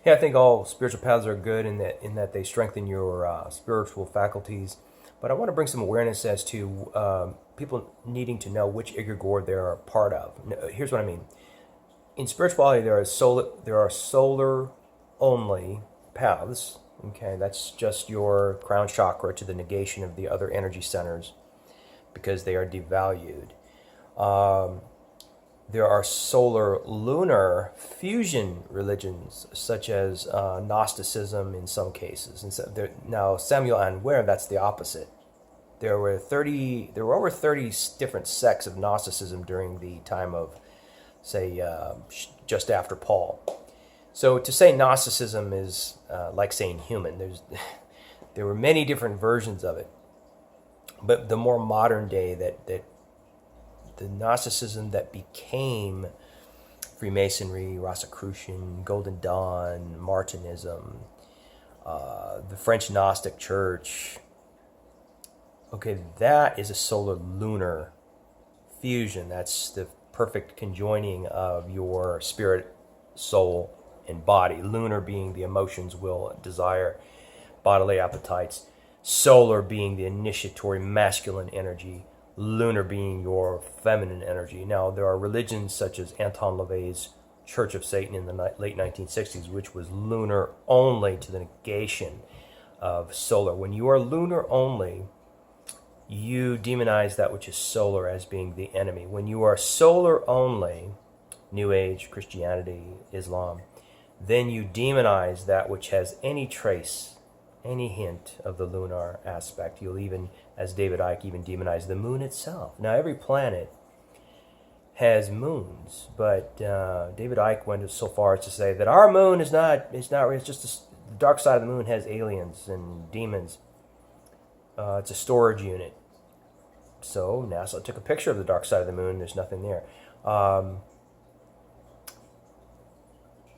Yeah, I think all spiritual paths are good in that they strengthen your spiritual faculties. But I want to bring some awareness as to people needing to know which egregore they're a part of. Here's what I mean. In spirituality, there are solar only paths. Okay, that's just your crown chakra to the negation of the other energy centers because they are devalued. Um, there are solar lunar fusion religions, such as Gnosticism in some cases. And now Samuel Anwer, that's the opposite. There were over 30 different sects of Gnosticism during the time of, say, just after Paul. So to say Gnosticism is like saying human. There were many different versions of it, but the more modern day that the Gnosticism that became Freemasonry, Rosicrucian, Golden Dawn, Martinism, the French Gnostic Church. Okay, that is a solar lunar fusion. That's the perfect conjoining of your spirit, soul, and body. Lunar being the emotions, will, desire, bodily appetites. Solar being the initiatory masculine energy. Lunar being your feminine energy. Now, there are religions such as Anton LaVey's Church of Satan in the late 1960s, which was lunar only to the negation of solar. When you are lunar only, you demonize that which is solar as being the enemy. When you are solar only, New Age, Christianity, Islam, then you demonize that which has any trace, any hint of the lunar aspect. You'll even, as David Icke, even demonize the moon itself. Now, every planet has moons, but David Icke went so far as to say that our moon is not, it's just the dark side of the moon has aliens and demons. It's a storage unit. So NASA took a picture of the dark side of the moon. There's nothing there.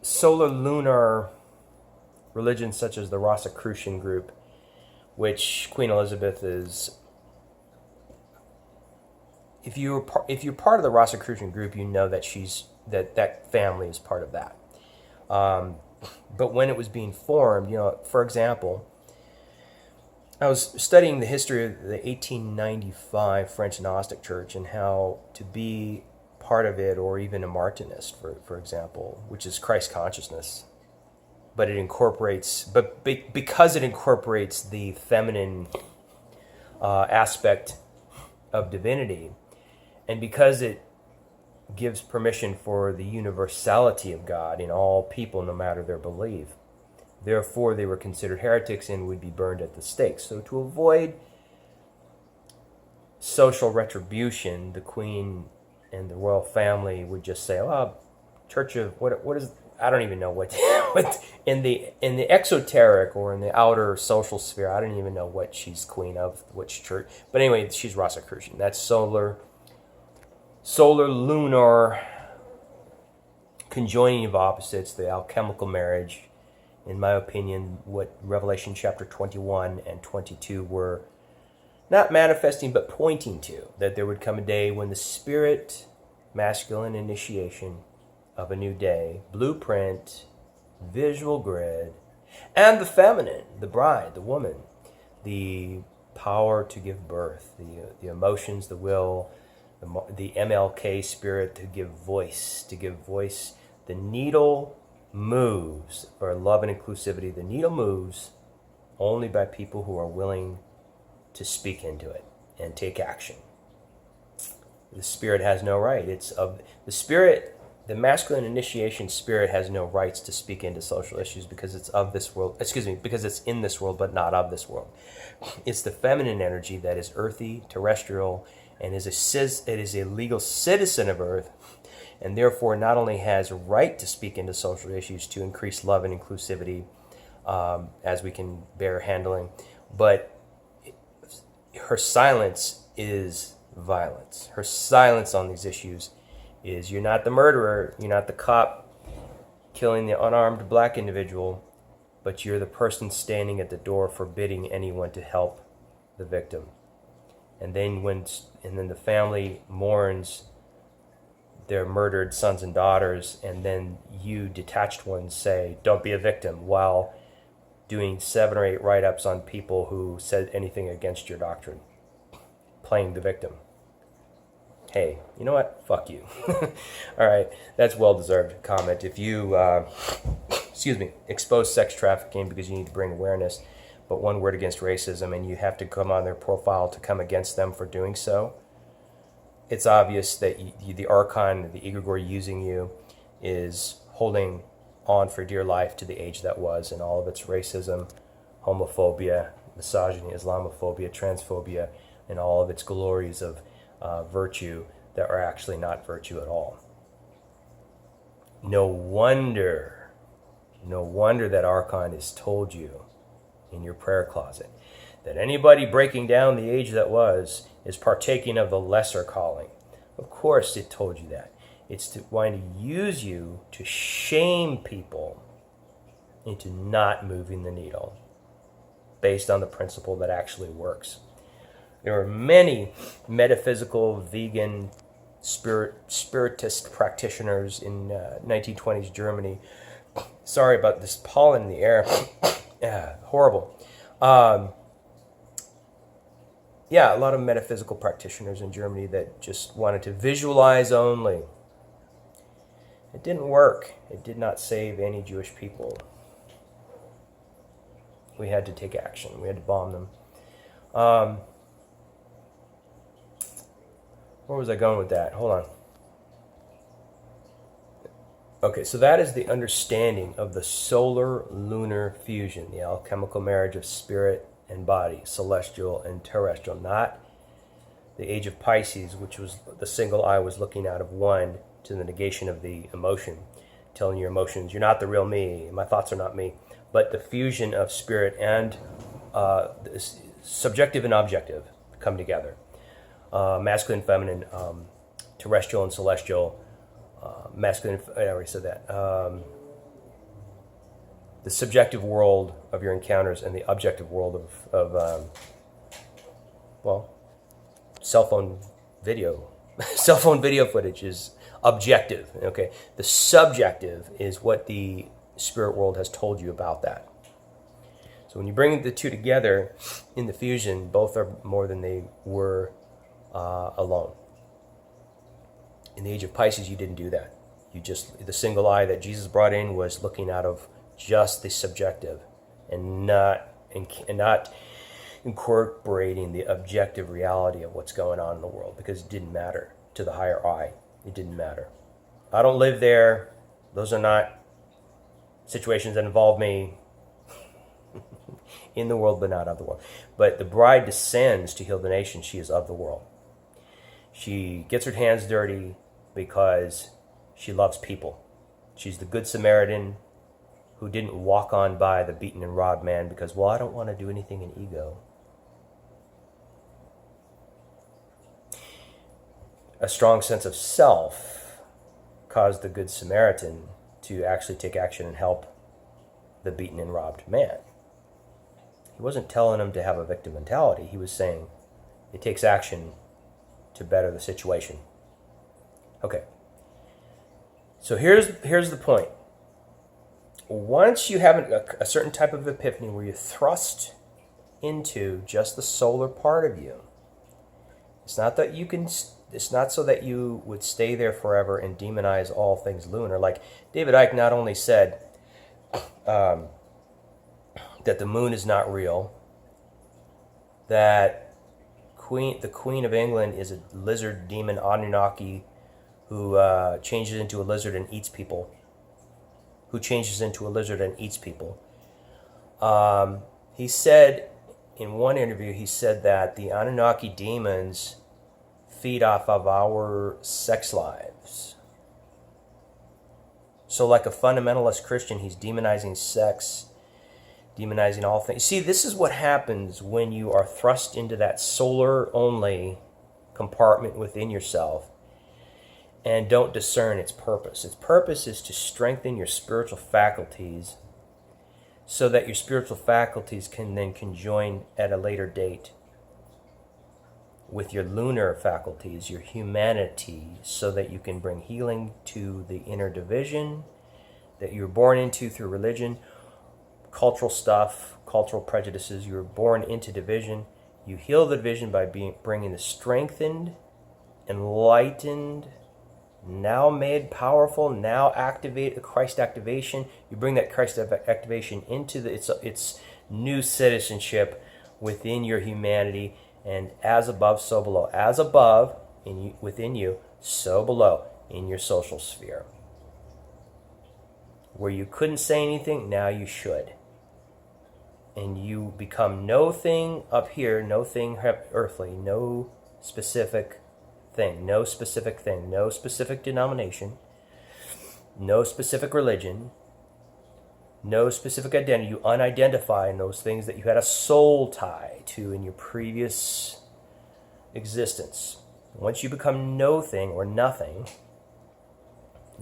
Solar lunar religions such as the Rosicrucian group, which Queen Elizabeth is. If you're part of the Rosicrucian group, you know that that family is part of that. But when it was being formed, for example, I was studying the history of the 1895 French Gnostic Church and how to be part of it, or even a Martinist, for example, which is Christ consciousness. But because it incorporates the feminine aspect of divinity, and because it gives permission for the universality of God in all people, no matter their belief, therefore they were considered heretics and would be burned at the stake. So to avoid social retribution, the Queen and the royal family would just say, "Oh, Church of what is, I don't even know what in the exoteric or in the outer social sphere, I don't even know what she's queen of, which church. But anyway, she's Rosicrucian. That's solar lunar conjoining of opposites, the alchemical marriage. In my opinion, what Revelation chapter 21 and 22 were not manifesting but pointing to, that there would come a day when the spirit, masculine initiation of a new day, blueprint, visual grid, and the feminine, the bride, the woman, the power to give birth, the emotions, the will, the MLK spirit to give voice. The needle moves for love and inclusivity. The needle moves only by people who are willing to speak into it and take action. The spirit has no right. It's of the spirit. The masculine initiation spirit has no rights to speak into social issues because it's of this world. Because it's in this world but not of this world. It's the feminine energy that is earthy, terrestrial, and it is a legal citizen of Earth, and therefore not only has a right to speak into social issues to increase love and inclusivity, as we can bear handling, but her silence is violence. Her silence on these issues is, you're not the murderer, you're not the cop killing the unarmed black individual, but you're the person standing at the door forbidding anyone to help the victim. And then the family mourns their murdered sons and daughters, and then you detached ones say, don't be a victim, while doing 7 or 8 write-ups on people who said anything against your doctrine, playing the victim. Hey, you know what? Fuck you. All right, that's well-deserved comment. If you, expose sex trafficking because you need to bring awareness, but one word against racism, and you have to come on their profile to come against them for doing so, it's obvious that the Archon, the egregore using you, is holding on for dear life to the age that was and all of its racism, homophobia, misogyny, Islamophobia, transphobia, and all of its glories of virtue that are actually not virtue at all. No wonder that Archon has told you in your prayer closet that anybody breaking down the age that was is partaking of the lesser calling. Of course it told you that. It's wanting to use you to shame people into not moving the needle based on the principle that actually works. There are many metaphysical, vegan, spiritist practitioners in 1920s Germany. Sorry about this pollen in the air. Yeah, horrible. A lot of metaphysical practitioners in Germany that just wanted to visualize only. It didn't work. It did not save any Jewish people. We had to take action. We had to bomb them. Where was I going with that? Hold on. Okay, so that is the understanding of the solar-lunar fusion, the alchemical marriage of spirit and body, celestial and terrestrial, not the age of Pisces, which was the single eye was looking out of one to the negation of the emotion, telling your emotions, you're not the real me, my thoughts are not me, but the fusion of spirit and subjective and objective come together. Masculine, feminine, terrestrial and celestial, masculine, I already said that. The subjective world of your encounters and the objective world of cell phone video. Cell phone video footage is objective, okay? The subjective is what the spirit world has told you about that. So when you bring the two together in the fusion, both are more than they were alone. In the age of Pisces, you didn't do that. The single eye that Jesus brought in was looking out of just the subjective and not incorporating the objective reality of what's going on in the world, because it didn't matter to the higher eye. It didn't matter. I don't live there. Those are not situations that involve me. In the world, but not of the world. But the bride descends to heal the nation. She is of the world. She gets her hands dirty because she loves people. She's the Good Samaritan who didn't walk on by the beaten and robbed man because, I don't want to do anything in ego. A strong sense of self caused the Good Samaritan to actually take action and help the beaten and robbed man. He wasn't telling him to have a victim mentality. He was saying it takes action to better the situation. Okay. So here's the point. Once you have a certain type of epiphany where you're thrust into just the solar part of you, it's not so that you would stay there forever and demonize all things lunar. Like David Icke not only said that the moon is not real, that the Queen of England is a lizard demon Anunnaki who changes into a lizard and eats people. He said in one interview, that the Anunnaki demons feed off of our sex lives. So like a fundamentalist Christian, he's demonizing sex, demonizing all things. See, this is what happens when you are thrust into that solar-only compartment within yourself and don't discern its purpose. Its purpose is to strengthen your spiritual faculties so that your spiritual faculties can then conjoin at a later date with your lunar faculties, your humanity, so that you can bring healing to the inner division that you're born into through religion, cultural stuff, cultural prejudices. You were born into division. You heal the division by bringing the strengthened, enlightened, now made powerful, now activate Christ activation. You bring that Christ activation into its new citizenship within your humanity, and as above, so below. As above within you, so below in your social sphere. Where you couldn't say anything, now you should. And you become no thing up here, no thing earthly, no specific thing, no specific denomination, no specific religion, no specific identity. You unidentify in those things that you had a soul tie to in your previous existence. Once you become no thing or nothing,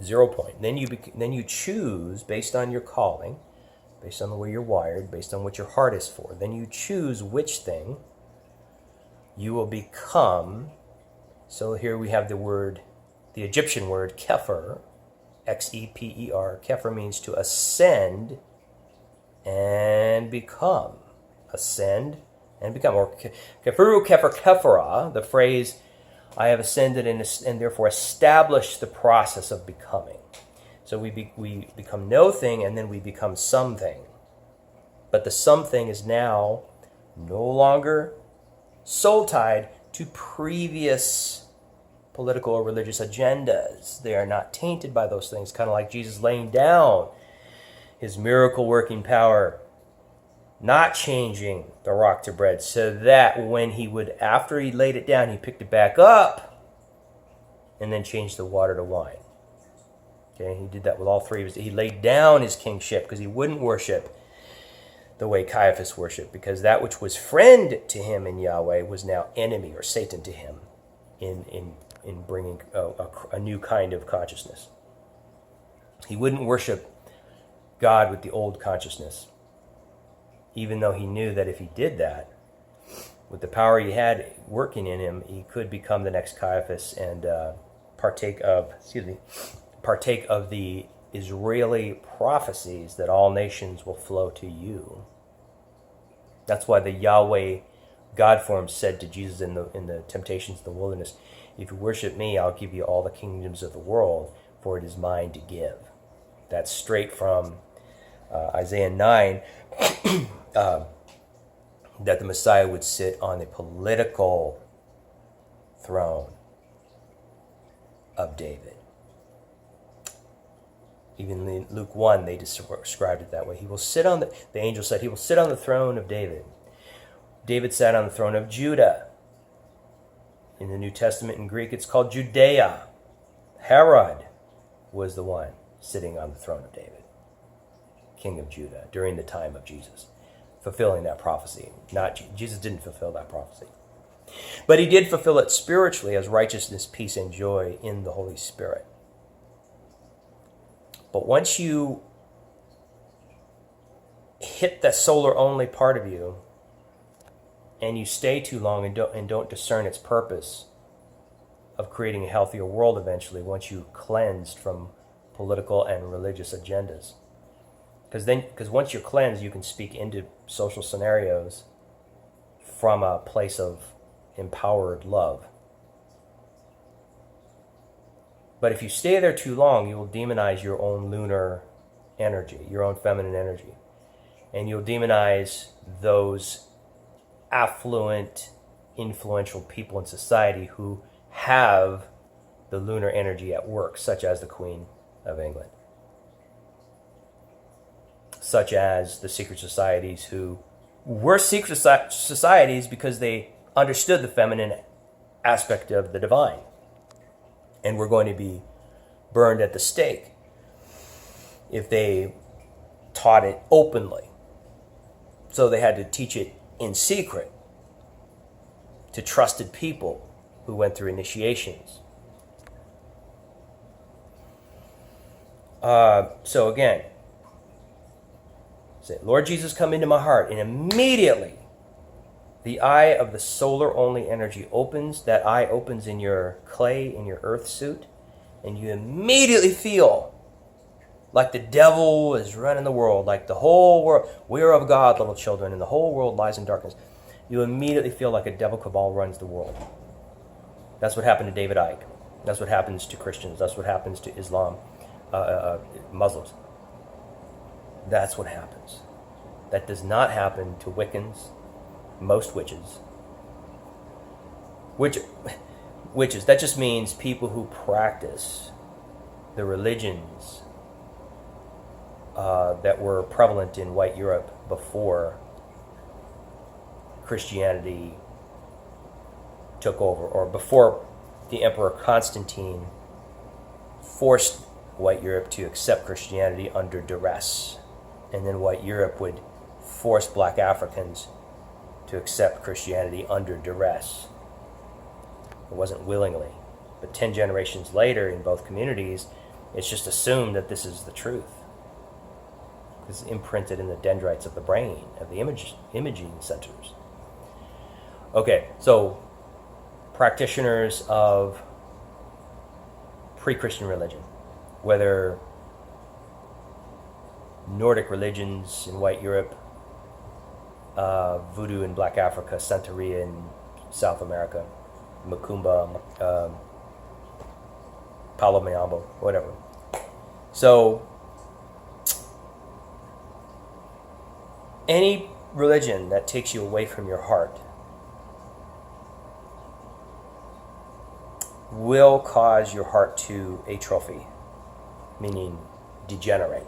0 point, then you choose based on your calling, based on the way you're wired, based on what your heart is for. Then you choose which thing you will become. So here we have the Egyptian word, Kepher, X-E-P-E-R. Kepher means to ascend and become. Ascend and become. Or Keferu, Kepher, Kephera, the phrase, I have ascended and therefore established the process of becoming. So we become no thing and then we become something. But the something is now no longer soul-tied to previous political or religious agendas. They are not tainted by those things, kind of like Jesus laying down his miracle-working power, not changing the rock to bread, so that when after he laid it down, he picked it back up and then changed the water to wine. Okay, he did that with all three of his. He laid down his kingship because he wouldn't worship the way Caiaphas worshiped, because that which was friend to him in Yahweh was now enemy or Satan to him in bringing a new kind of consciousness. He wouldn't worship God with the old consciousness, even though he knew that if he did that, with the power he had working in him, he could become the next Caiaphas and partake of the Israeli prophecies that all nations will flow to you. That's why the Yahweh God form said to Jesus in the temptations in the wilderness, if you worship me, I'll give you all the kingdoms of the world, for it is mine to give. That's straight from Isaiah 9, that the Messiah would sit on the political throne of David. Even in Luke 1, they described it that way. The angel said, he will sit on the throne of David. David sat on the throne of Judah. In the New Testament in Greek, it's called Judea. Herod was the one sitting on the throne of David, king of Judah, during the time of Jesus, fulfilling that prophecy. Jesus didn't fulfill that prophecy. But he did fulfill it spiritually as righteousness, peace, and joy in the Holy Spirit. But once you hit the solar-only part of you, and you stay too long and don't discern its purpose of creating a healthier world eventually, once you cleansed from political and religious agendas. Because once you're cleansed, you can speak into social scenarios from a place of empowered love. But if you stay there too long, you will demonize your own lunar energy, your own feminine energy. And you'll demonize those affluent, influential people in society who have the lunar energy at work, such as the Queen of England, such as the secret societies who were secret societies because they understood the feminine aspect of the divine and were going to be burned at the stake if they taught it openly. So they had to teach it in secret to trusted people who went through initiations. So again, say, Lord Jesus, come into my heart. And immediately The eye of the solar-only energy opens. That eye opens in your clay, in your earth suit, and you immediately feel like the devil is running the world, like the whole world. We are of God, little children, and the whole world lies in darkness. You immediately feel like a devil cabal runs the world. That's what happened to David Icke. That's what happens to Christians. That's what happens to Islam, Muslims. That's what happens. That does not happen to Wiccans, most witches. Witches, that just means people who practice the religions that were prevalent in white Europe before Christianity took over, or before the Emperor Constantine forced white Europe to accept Christianity under duress. And then white Europe would force black Africans to accept Christianity under duress. It wasn't willingly. But 10 generations later, in both communities, it's just assumed that this is the truth. It's imprinted in the dendrites of the brain, of the imaging centers. Okay, so practitioners of pre-Christian religion, whether Nordic religions in white Europe, Voodoo in Black Africa, Santeria in South America, Macumba, Palo Mayombo, whatever. So, any religion that takes you away from your heart will cause your heart to atrophy, meaning degenerate.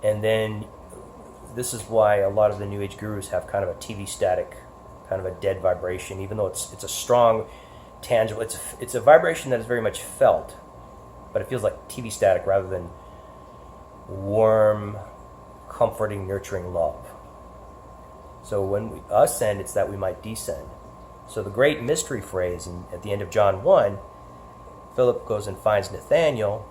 And then this is why a lot of the New Age gurus have kind of a TV static, kind of a dead vibration, even though it's a strong, tangible, it's a vibration that is very much felt, but it feels like TV static rather than warm, comforting, nurturing love. So when we ascend, it's that we might descend. So the great mystery phrase at the end of John 1, Philip goes and finds Nathanael.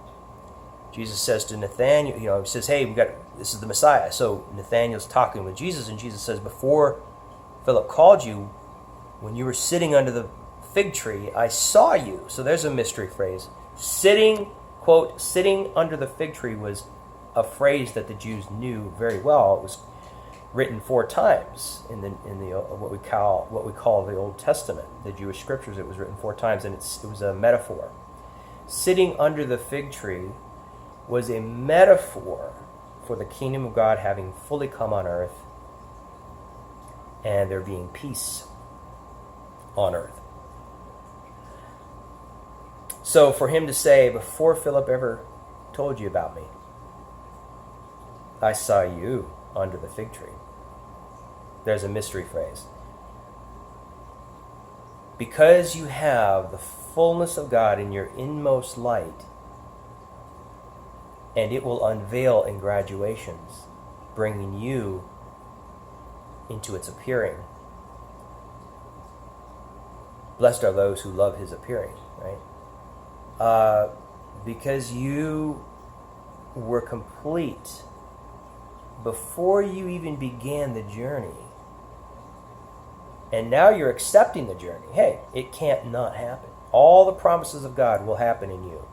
Jesus says to Nathanael, he says, hey, this is the Messiah. So Nathanael's talking with Jesus, and Jesus says, before Philip called you, when you were sitting under the fig tree, I saw you. So there's a mystery phrase. Quote, sitting under the fig tree was a phrase that the Jews knew very well. It was written 4 times in the what we call the Old Testament, the Jewish scriptures. It was written 4 times, and it was a metaphor. Sitting under the fig tree was a metaphor for the kingdom of God having fully come on earth and there being peace on earth. So for him to say, before Philip ever told you about me, I saw you under the fig tree. There's a mystery phrase. Because you have the fullness of God in your inmost light, and it will unveil in graduations, bringing you into its appearing. Blessed are those who love his appearing, right? Because you were complete before you even began the journey. And now you're accepting the journey. Hey, it can't not happen. All the promises of God will happen in you.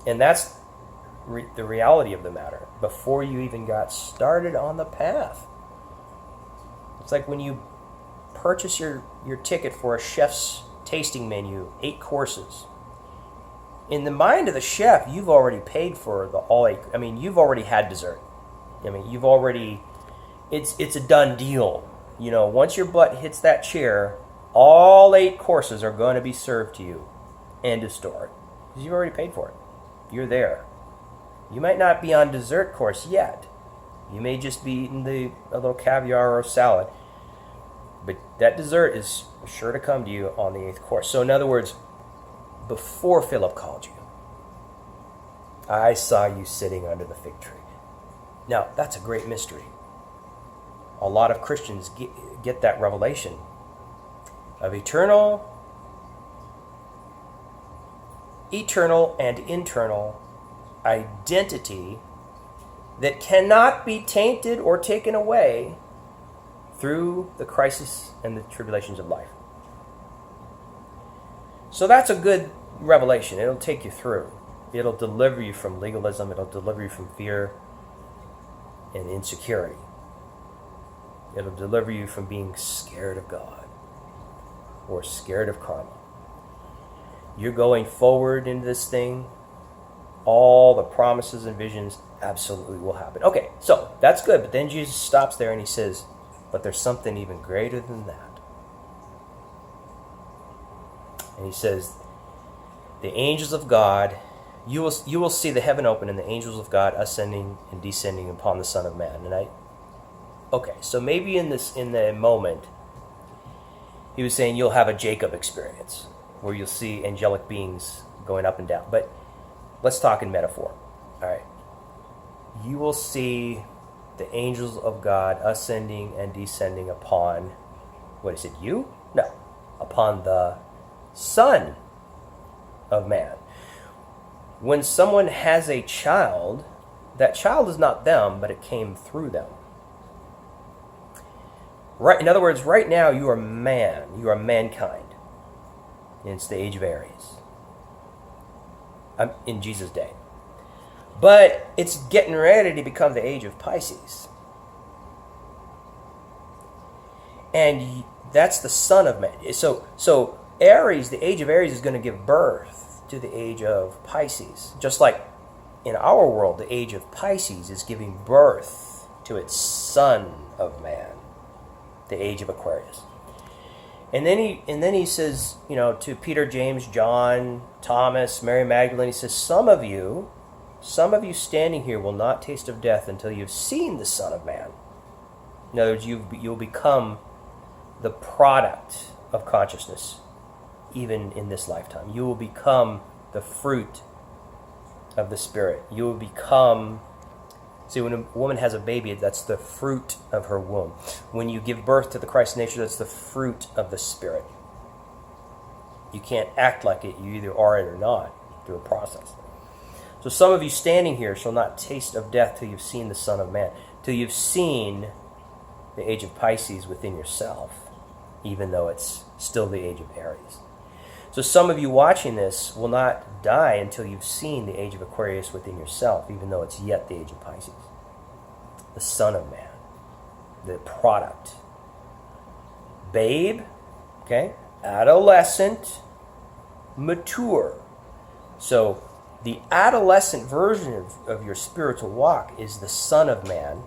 And that's the reality of the matter. Before you even got started on the path. It's like when you purchase your ticket for a chef's tasting menu, 8 courses. In the mind of the chef, you've already paid for the all 8. I mean, you've already had dessert. I mean, you've already, it's a done deal. You know, once your butt hits that chair, all 8 courses are going to be served to you. End of story. Because you've already paid for it. You're there. You might not be on dessert course yet. You may just be eating a little caviar or salad. But that dessert is sure to come to you on the 8th course. So in other words, before Philip called you, I saw you sitting under the fig tree. Now, that's a great mystery. A lot of Christians get that revelation of eternal and internal identity that cannot be tainted or taken away through the crisis and the tribulations of life. So that's a good revelation. It'll take you through. It'll deliver you from legalism. It'll deliver you from fear and insecurity. It'll deliver you from being scared of God or scared of karma. You're going forward into this thing. All the promises and visions absolutely will happen. Okay, so that's good. But then Jesus stops there and he says, but there's something even greater than that. And he says, the angels of God, you will see the heaven open and the angels of God ascending and descending upon the Son of Man. And so maybe in the moment, he was saying you'll have a Jacob experience where you'll see angelic beings going up and down. But let's talk in metaphor. All right. You will see the angels of God ascending and descending upon, what is it, you? No, upon the Son of Man. When someone has a child, that child is not them, but it came through them. Right. In other words, right now you are man. You are mankind. And it's the age of Aries. In Jesus' day. But it's getting ready to become the age of Pisces. And that's the Son of Man. So Aries, the age of Aries, is going to give birth to the age of Pisces. Just like in our world, the age of Pisces is giving birth to its Son of Man, the age of Aquarius. And then he says, to Peter, James, John, Thomas, Mary Magdalene, he says, some of you standing here will not taste of death until you've seen the Son of Man. In other words, you'll become the product of consciousness, even in this lifetime. You will become the fruit of the Spirit. You will become... See, when a woman has a baby, that's the fruit of her womb. When you give birth to the Christ nature, that's the fruit of the Spirit. You can't act like it. You either are it or not through a process. So some of you standing here shall not taste of death till you've seen the Son of Man, till you've seen the age of Pisces within yourself, even though it's still the age of Aries. So some of you watching this will not die until you've seen the age of Aquarius within yourself, even though it's yet the age of Pisces. The Son of Man, the product. Babe, okay, adolescent, mature. So the adolescent version of your spiritual walk is the Son of Man,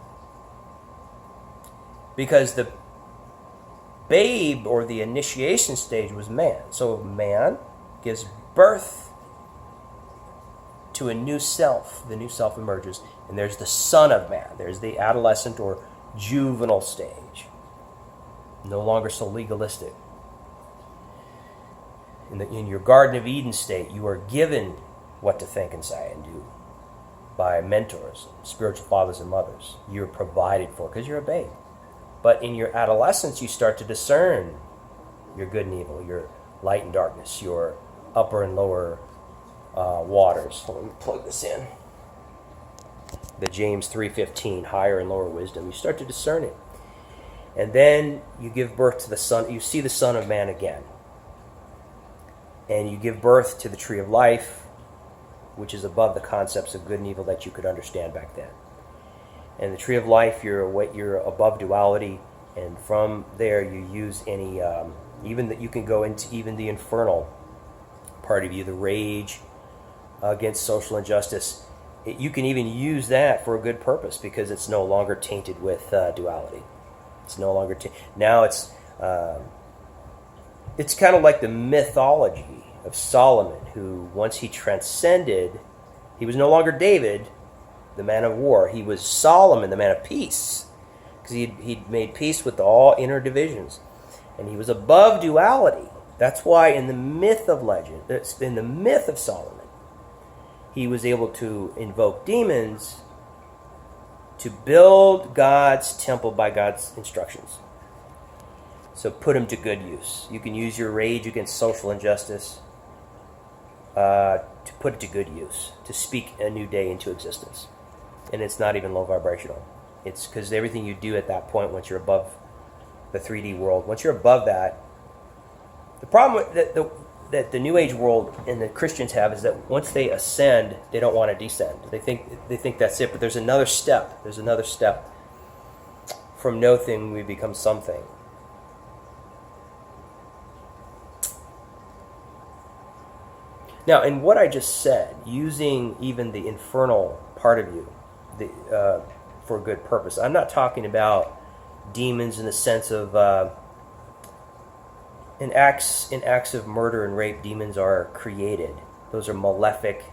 because the babe or the initiation stage was man. So man gives birth to a new self. The new self emerges, and there's the Son of Man. There's the adolescent or juvenile stage. No longer so legalistic. In your Garden of Eden state, you are given what to think and say and do by mentors, spiritual fathers and mothers. You're provided for because you're a babe. But in your adolescence, you start to discern your good and evil, your light and darkness, your upper and lower waters. Let me plug this in. The James 3:15, higher and lower wisdom. You start to discern it. And then you give birth to the Son. You see the Son of Man again. And you give birth to the tree of life, which is above the concepts of good and evil that you could understand back then. And the tree of life, you're above duality, and from there you use any, even that you can go into even the infernal part of you, the rage against social injustice. You can even use that for a good purpose because it's no longer tainted with duality. It's no longer now it's kind of like the mythology of Solomon, who once he transcended, he was no longer David, the man of war. He was Solomon, the man of peace, because he'd made peace with all inner divisions, and he was above duality. That's why in the myth of legend, in the myth of Solomon, he was able to invoke demons to build God's temple by God's instructions. So put him to good use. You can use your rage against social injustice to put it to good use, to speak a new day into existence. And it's not even low vibrational. It's because everything you do at that point, once you're above the 3D world. Once you're above that, the problem that the New Age world and the Christians have is that once they ascend, they don't want to descend. They think that's it, but there's another step. There's another step. From nothing, we become something. Now, in what I just said, using even the infernal part of you for a good purpose, I'm not talking about demons in the sense of in acts of murder and rape. Demons are created; those are malefic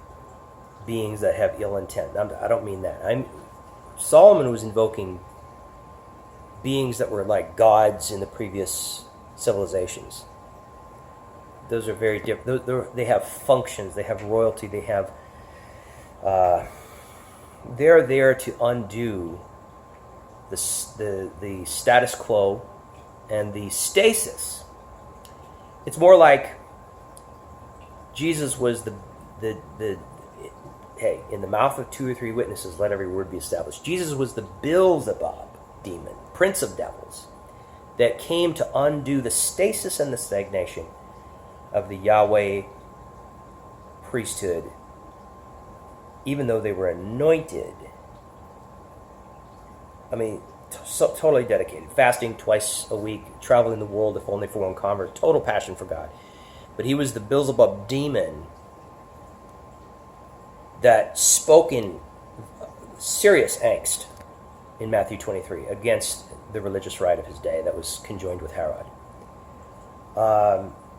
beings that have ill intent. I don't mean that. Solomon was invoking beings that were like gods in the previous civilizations. Those are very different. They have functions. They have royalty. They have. They're there to undo the status quo and the stasis. It's more like Jesus was the hey, in the mouth of 2 or 3 witnesses, let every word be established. Jesus was the Beelzebub demon, prince of devils, that came to undo the stasis and the stagnation of the Yahweh priesthood, even though they were anointed. I mean, totally dedicated, fasting twice a week, traveling the world if only for one convert, total passion for God. But he was the Beelzebub demon that spoke in serious angst in Matthew 23 against the religious right of his day that was conjoined with Herod.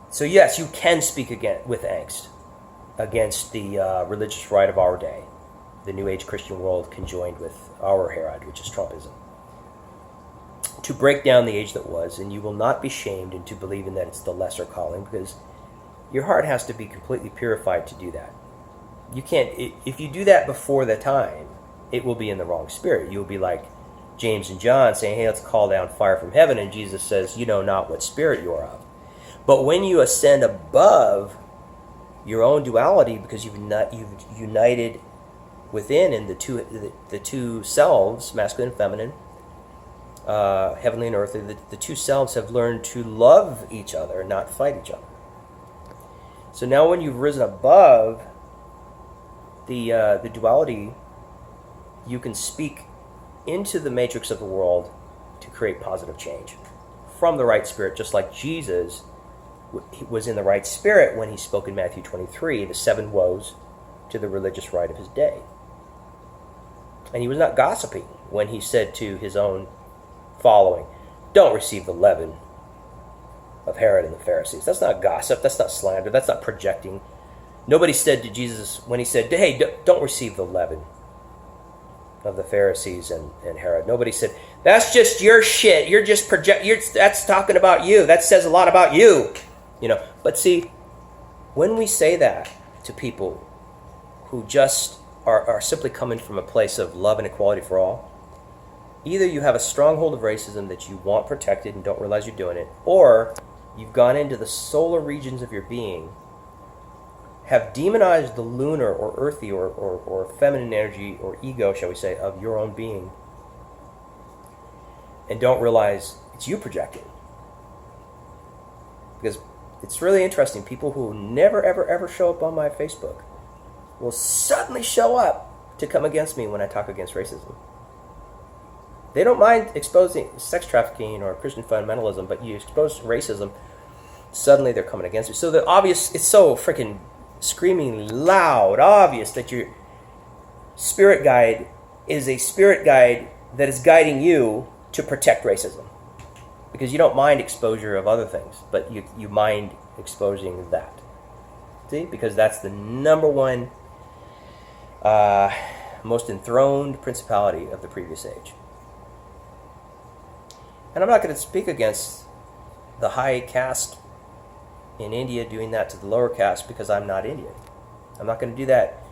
So yes, you can speak again with angst against the religious right of our day, the New Age Christian world conjoined with our Herod, which is Trumpism. To break down the age that was, and you will not be shamed into believing that it's the lesser calling, because your heart has to be completely purified to do that. You can't, if you do that before the time, it will be in the wrong spirit. You'll be like James and John saying, hey, let's call down fire from heaven, and Jesus says, you know not what spirit you are of. But when you ascend above your own duality, because you've united within in the two selves, masculine and feminine, heavenly and earthly, the two selves have learned to love each other, not fight each other. So now when you've risen above the duality, you can speak into the matrix of the world to create positive change from the right spirit, just like Jesus was in the right spirit when he spoke in Matthew 23, the 7 woes to the religious right of his day. And he was not gossiping when he said to his own following, don't receive the leaven of Herod and the Pharisees. That's not gossip, that's not slander, that's not projecting. Nobody said to Jesus when he said, hey, don't receive the leaven of the Pharisees and Herod. Nobody said, that's just your shit, you're just that's talking about you, that says a lot about you. But see, when we say that to people who just are simply coming from a place of love and equality for all, either you have a stronghold of racism that you want protected and don't realize you're doing it, or you've gone into the solar regions of your being, have demonized the lunar or earthy or feminine energy or ego, shall we say, of your own being, and don't realize it's you projecting. Because it's really interesting, people who never ever show up on my Facebook will suddenly show up to come against me when I talk against racism. They don't mind exposing sex trafficking or Christian fundamentalism, but you expose racism, suddenly they're coming against you. So it's so freaking screaming loud, obvious that your spirit guide is a spirit guide that is guiding you to protect racism. Because you don't mind exposure of other things, but you mind exposing that. See? Because that's the number one most enthroned principality of the previous age. And I'm not going to speak against the high caste in India doing that to the lower caste because I'm not Indian. I'm not going to do that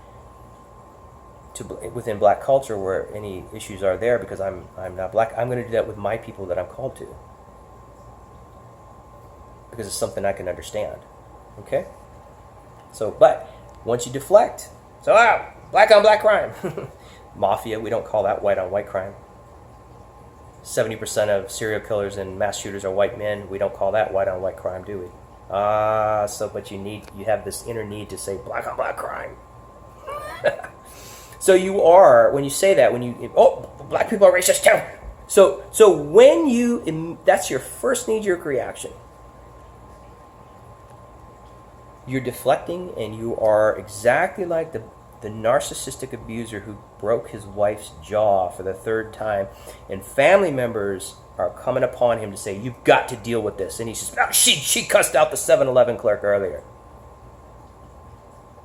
within black culture where any issues are there because I'm not black. I'm going to do that with my people that I'm called to. Because it's something I can understand. Okay? So, but once you deflect, black on black crime. Mafia, we don't call that white on white crime. 70% of serial killers and mass shooters are white men. We don't call that white on white crime, do we? But you have this inner need to say black on black crime. So you are, when you say that, black people are racist too. So when that's your first knee-jerk reaction. You're deflecting, and you are exactly like the narcissistic abuser who broke his wife's jaw for the third time, and family members are coming upon him to say, you've got to deal with this. And he says, oh, she cussed out the 7-Eleven clerk earlier.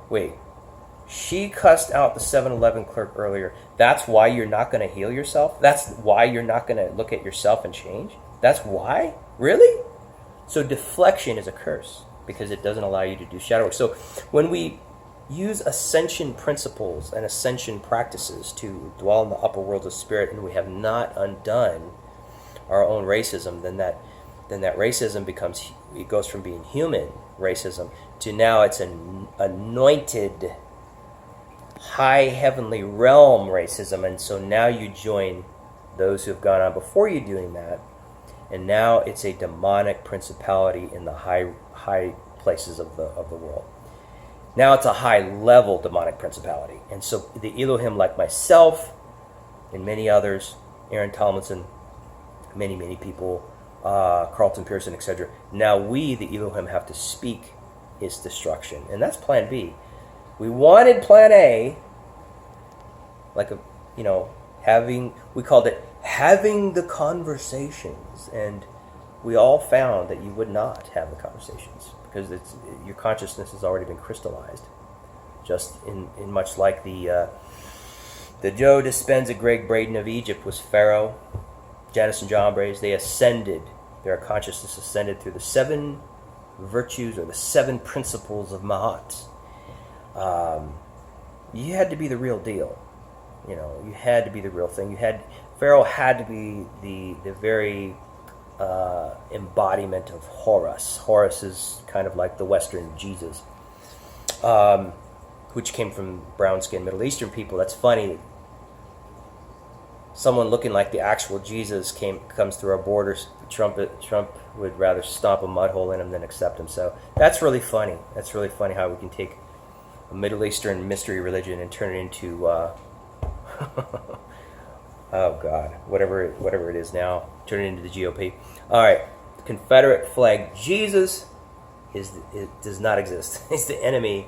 Wait, she cussed out the 7-Eleven clerk earlier. That's why you're not going to heal yourself? That's why you're not going to look at yourself and change? That's why? Really? So deflection is a curse because it doesn't allow you to do shadow work. So when we use ascension principles and ascension practices to dwell in the upper worlds of spirit, and we have not undone our own racism, then that racism goes from being human racism to now it's an anointed high heavenly realm racism. And so now you join those who have gone on before you doing that, and now it's a demonic principality in the high places of the world. Now it's a high-level demonic principality. And so the Elohim, like myself and many others, Aaron Tomlinson, many, many people, Carlton Pearson, etc., now we, the Elohim, have to speak its destruction. And that's plan B. We wanted plan A, we called it having the conversations. And we all found that you would not have the conversations, because your consciousness has already been crystallized. Just in much like the Joe Dispenza, Greg Braden of Egypt was Pharaoh, Janus and Jambres, they ascended, their consciousness ascended through the 7 virtues or the 7 principles of Ma'at. You had to be the real deal. You had to be the real thing. Pharaoh had to be the very embodiment of Horus. Horus is kind of like the Western Jesus, which came from brown-skinned Middle Eastern people. That's funny. Someone looking like the actual Jesus comes through our borders. Trump would rather stomp a mud hole in him than accept him. So that's really funny. That's really funny how we can take a Middle Eastern mystery religion and turn it into oh God, whatever it is now, turn it into the GOP. All right, the Confederate flag. Jesus does not exist. He's the enemy,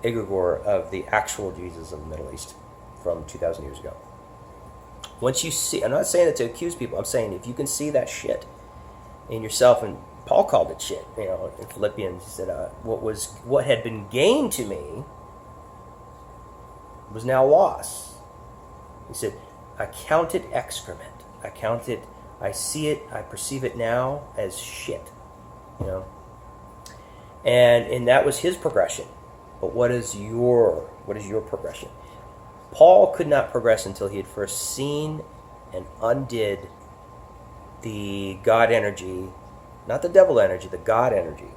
egregore, of the actual Jesus of the Middle East from 2,000 years ago. Once you see, I'm not saying that to accuse people. I'm saying if you can see that shit in yourself, and Paul called it shit. In Philippians, he said, "What had been gained to me was now loss." He said, I count it excrement. I see it, I perceive it now as shit. And that was his progression. But what is your progression? Paul could not progress until he had first seen and undid the God energy, not the devil energy, the God energy,